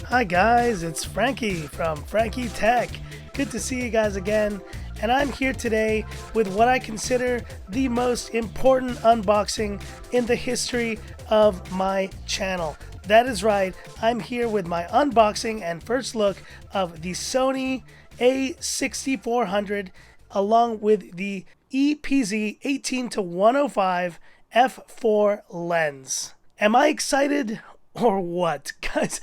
Hi guys, it's Frankie from Frankie Tech. Good to see you guys again, and I'm here today with what I consider the most important unboxing in the history of my channel. That is right, I'm here with my unboxing and first look of the Sony A6400 along with the EPZ 18-105 f4 lens. Am I excited or what? Guys,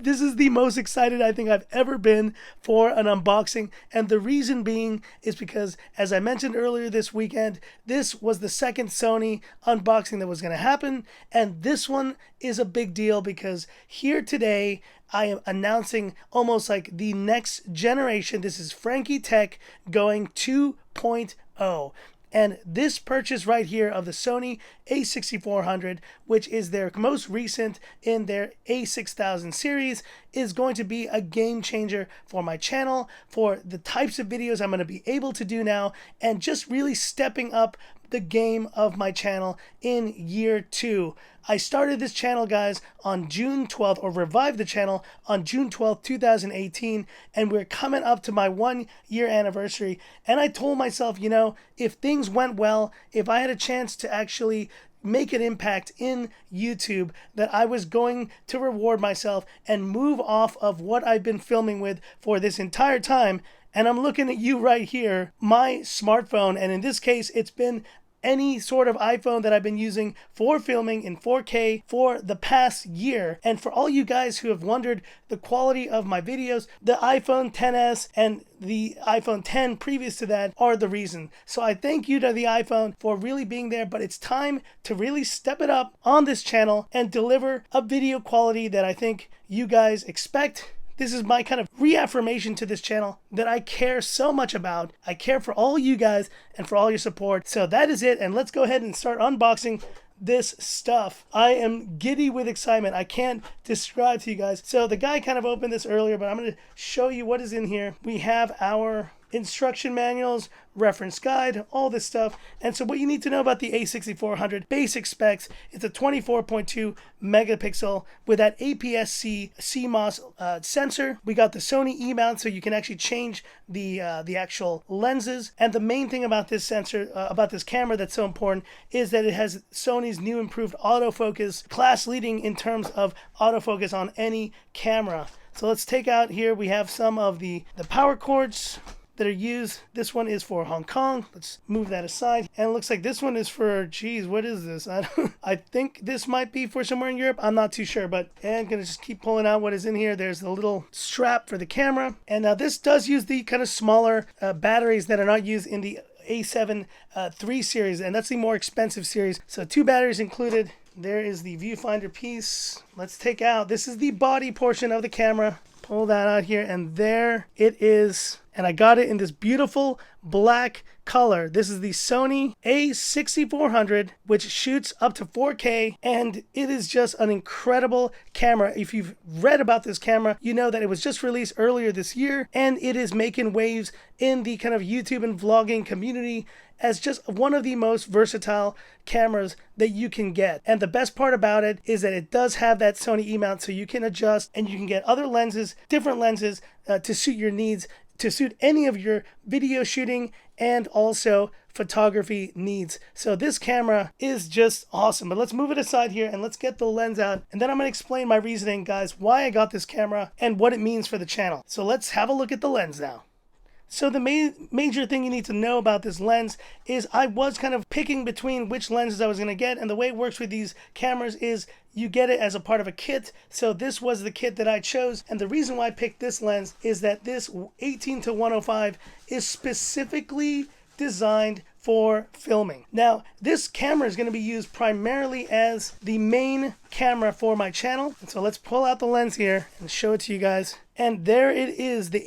this is the most excited I think I've ever been for an unboxing, and the reason being is because, as I mentioned earlier this weekend, this was the second Sony unboxing that was going to happen, and this one is a big deal because here today I am announcing almost like the next generation. This is Frankie Tech going 2.0. And this purchase right here of the Sony A6400, which is their most recent in their A6000 series, is going to be a game changer for my channel, for the types of videos I'm going to be able to do now, and just really stepping up the game of my channel in year 2. I started this channel, guys, on June 12th, or revived the channel on June 12th, 2018, and we're coming up to my 1-year anniversary. And I told myself, you know, if things went well, if I had a chance to actually make an impact in YouTube, that I was going to reward myself and move off of what I've been filming with for this entire time. And I'm looking at you right here, my smartphone, and in this case, it's been any sort of iPhone that I've been using for filming in 4K for the past year. And for all you guys who have wondered the quality of my videos, the iPhone XS and the iPhone 10 previous to that are the reason. So I thank you to the iPhone for really being there, but it's time to really step it up on this channel and deliver a video quality that I think you guys expect. This is my kind of reaffirmation to this channel that I care so much about. I care for all you guys and for all your support. So that is it, and let's go ahead and start unboxing this stuff. I am giddy with excitement. I can't describe to you guys. So the guy kind of opened this earlier, but I'm going to show you what is in here. We have our instruction manuals, reference guide, all this stuff. And so what you need to know about the A6400 basic specs, it's a 24.2 megapixel with that APS-C CMOS sensor. We got the Sony E-mount, so you can actually change the actual lenses. And the main thing about this sensor, about this camera that's so important, is that it has Sony's new improved autofocus, class leading in terms of autofocus on any camera. So let's take out here, we have some of the power cords that are used. This one is for Hong Kong. Let's move that aside. And it looks like this one is for, geez, what is this? I think this might be for somewhere in Europe. I'm not too sure, but I'm going to just keep pulling out what is in here. There's the little strap for the camera. And now this does use the kind of smaller batteries that are not used in the A7 III series, and that's the more expensive series. So 2 batteries included. There is the viewfinder piece. Let's take out, this is the body portion of the camera. Pull that out here, and there it is. And I got it in this beautiful black color. This is the Sony A6400, which shoots up to 4K, and it is just an incredible camera. If you've read about this camera, you know that it was just released earlier this year, and it is making waves in the kind of YouTube and vlogging community as just one of the most versatile cameras that you can get. And the best part about it is that it does have that Sony E-mount, so you can adjust and you can get other lenses, different lenses to suit your needs, to suit any of your video shooting and also photography needs. So this camera is just awesome. But let's move it aside here and let's get the lens out, and then I'm going to explain my reasoning, guys, why I got this camera and what it means for the channel. So let's have a look at the lens now. So the major thing you need to know about this lens is I was kind of picking between which lenses I was going to get, and the way it works with these cameras is you get it as a part of a kit. So this was the kit that I chose, and the reason why I picked this lens is that this 18-105 is specifically designed for filming. Now, this camera is going to be used primarily as the main camera for my channel. And so let's pull out the lens here and show it to you guys. And there it is, the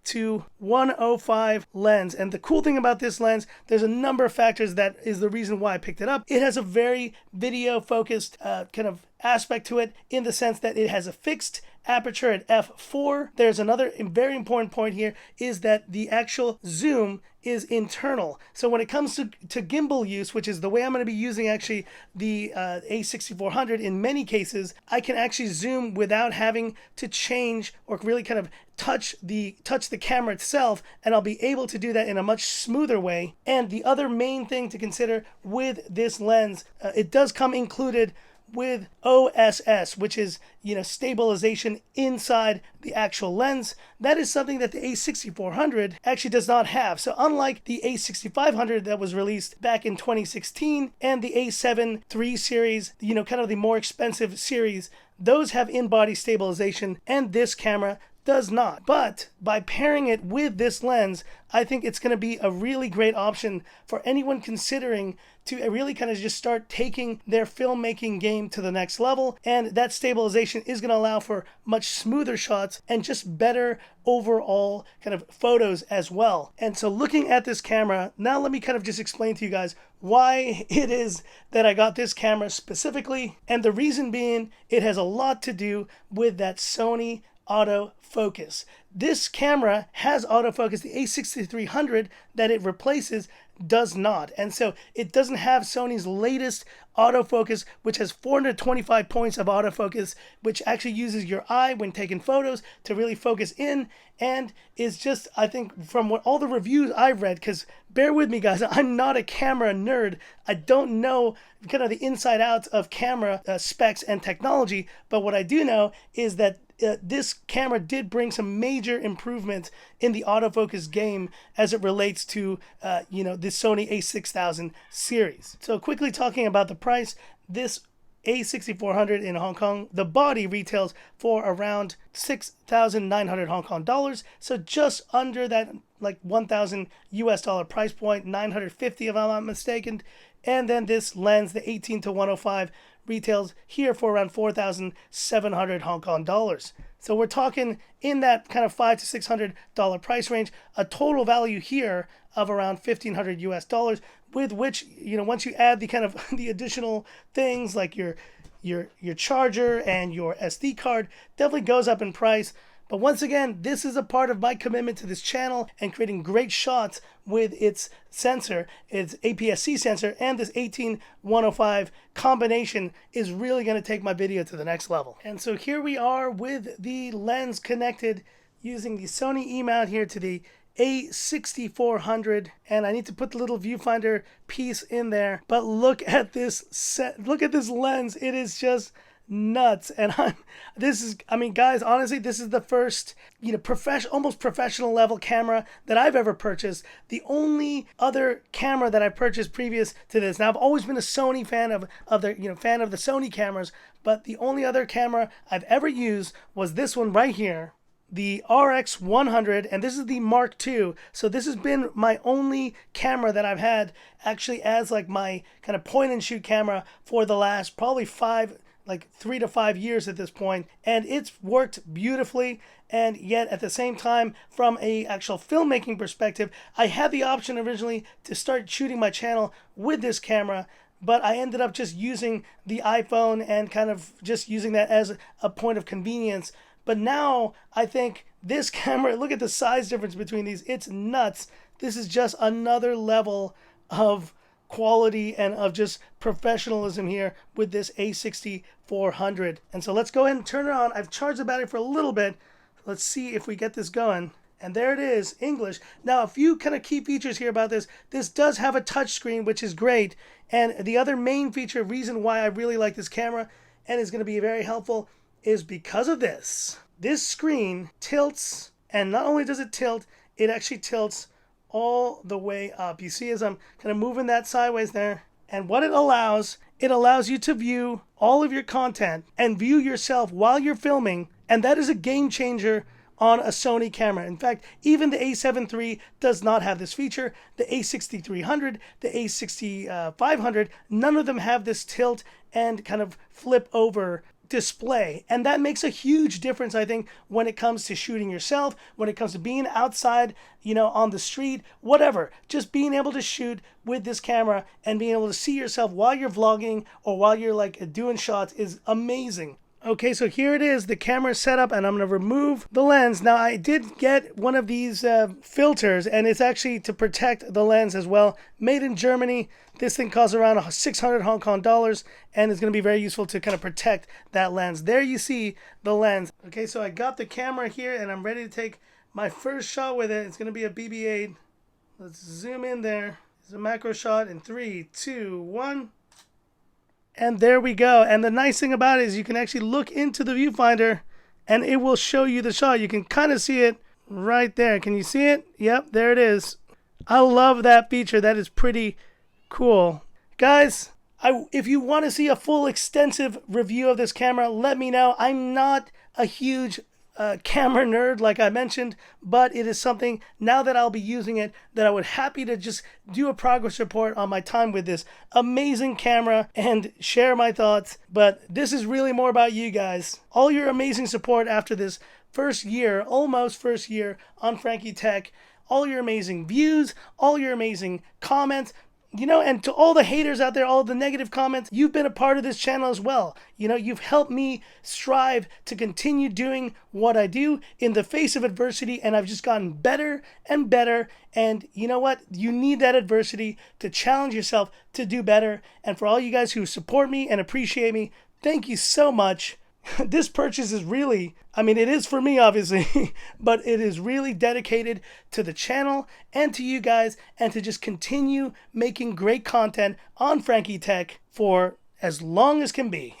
18-105 lens. And the cool thing about this lens, there's a number of factors that is the reason why I picked it up. It has a very video focused kind of aspect to it, in the sense that it has a fixed aperture at f4. There's another very important point here is that the actual zoom is internal. So when it comes to gimbal use, which is the way I'm going to be using actually the A6400 in many cases, I can actually zoom without having to change or really kind of touch the camera itself, and I'll be able to do that in a much smoother way. And the other main thing to consider with this lens, it does come included with OSS, which is, stabilization inside the actual lens. That is something that the A6400 actually does not have. So unlike the A6500 that was released back in 2016 and the A7 III series, kind of the more expensive series, those have in-body stabilization, and this camera does not. But by pairing it with this lens, I think it's going to be a really great option for anyone considering to really kind of just start taking their filmmaking game to the next level. And that stabilization is going to allow for much smoother shots and just better overall kind of photos as well. And so looking at this camera, now let me kind of just explain to you guys why it is that I got this camera specifically. And the reason being, it has a lot to do with that Sony autofocus. This camera has autofocus. The A6300 that it replaces does not. And so it doesn't have Sony's latest autofocus, which has 425 points of autofocus, which actually uses your eye when taking photos to really focus in, and is just, I think, from what all the reviews I've read, because bear with me guys, I'm not a camera nerd. I don't know kind of the inside outs of camera specs and technology, but what I do know is that this camera did bring some major improvements in the autofocus game as it relates to, the Sony A6000 series. So quickly talking about the price, this A6400 in Hong Kong, the body retails for around 6,900 Hong Kong dollars. So just under that, like 1,000 US dollar price point, 950 if I'm not mistaken. And then this lens, the 18-105, retails here for around 4,700 Hong Kong dollars. So we're talking in that kind of $500 to $600 price range, a total value here of around 1,500 US dollars, with which, once you add the kind of the additional things like your charger and your SD card, definitely goes up in price. But once again, this is a part of my commitment to this channel and creating great shots with its sensor, its APS-C sensor, and this 18-105 combination is really going to take my video to the next level. And so here we are with the lens connected using the Sony E-mount here to the A6400, and I need to put the little viewfinder piece in there. But look at this look at this lens. It is just nuts. And guys, honestly, this is the first, almost professional level camera that I've ever purchased. The only other camera that I purchased previous to this, now I've always been a Sony fan of the Sony cameras, but the only other camera I've ever used was this one right here, the RX100, and this is the Mark II. So this has been my only camera that I've had actually as like my kind of point and shoot camera for the last probably 3 to 5 years at this point, and it's worked beautifully. And yet at the same time, from a actual filmmaking perspective, I had the option originally to start shooting my channel with this camera, but I ended up just using the iPhone and kind of just using that as a point of convenience. But now I think this camera, look at the size difference between these, it's nuts. This is just another level of quality and of just professionalism here with this A6400. And so let's go ahead and turn it on. I've charged the battery for a little bit. Let's see if we get this going. And there it is, English. Now, a few kind of key features here about this. This does have a touch screen, which is great. And the other main feature, reason why I really like this camera and is going to be very helpful, is because of this. This screen tilts, and not only does it tilt, it actually tilts all the way up. You see as I'm kind of moving that sideways there. And what it allows you to view all of your content and view yourself while you're filming. And that is a game changer on a Sony camera. In fact, even the A7 III does not have this feature. The A6300, the A6500, none of them have this tilt and kind of flip over display. And that makes a huge difference, I think, when it comes to shooting yourself, when it comes to being outside, on the street, whatever. Just being able to shoot with this camera and being able to see yourself while you're vlogging or while you're like doing shots is amazing. Okay, so here it is. The camera is set up and I'm going to remove the lens. Now, I did get one of these filters, and it's actually to protect the lens as well. Made in Germany. This thing costs around 600 Hong Kong dollars, and it's going to be very useful to kind of protect that lens. There you see the lens. Okay, so I got the camera here and I'm ready to take my first shot with it. It's going to be a BB-8. Let's zoom in there. It's a macro shot in 3, 2, 1. And there we go. And the nice thing about it is you can actually look into the viewfinder and it will show you the shot. You can kind of see it right there. Can you see it? Yep, there it is. I love that feature. That is pretty cool. Guys, if you want to see a full extensive review of this camera, let me know. I'm not a huge camera nerd like I mentioned, but it is something now that I'll be using it that I would happy to just do a progress report on my time with this amazing camera and share my thoughts. But this is really more about you guys. All your amazing support after this first year, almost first year on Frankie Tech, all your amazing views, all your amazing comments. You know, and to all the haters out there, all the negative comments, you've been a part of this channel as well. You know, you've helped me strive to continue doing what I do in the face of adversity, and I've just gotten better and better. And you know what? You need that adversity to challenge yourself to do better. And for all you guys who support me and appreciate me, thank you so much. This purchase is really, I mean, it is for me, obviously, but it is really dedicated to the channel and to you guys, and to just continue making great content on Frankie Tech for as long as can be.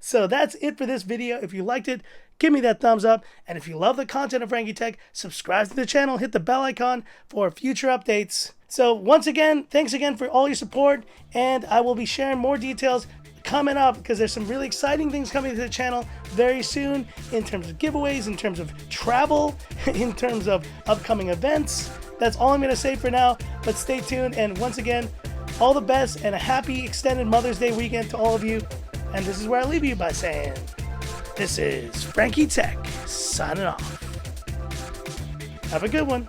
So that's it for this video. If you liked it, give me that thumbs up. And if you love the content of Frankie Tech, subscribe to the channel, hit the bell icon for future updates. So once again, thanks again for all your support, and I will be sharing more details coming up, because there's some really exciting things coming to the channel very soon in terms of giveaways, in terms of travel, in terms of upcoming events. That's all I'm going to say for now, but stay tuned. And once again, all the best and a happy extended Mother's Day weekend to all of you. And this is where I leave you by saying, this is Frankie Tech signing off. Have a good one.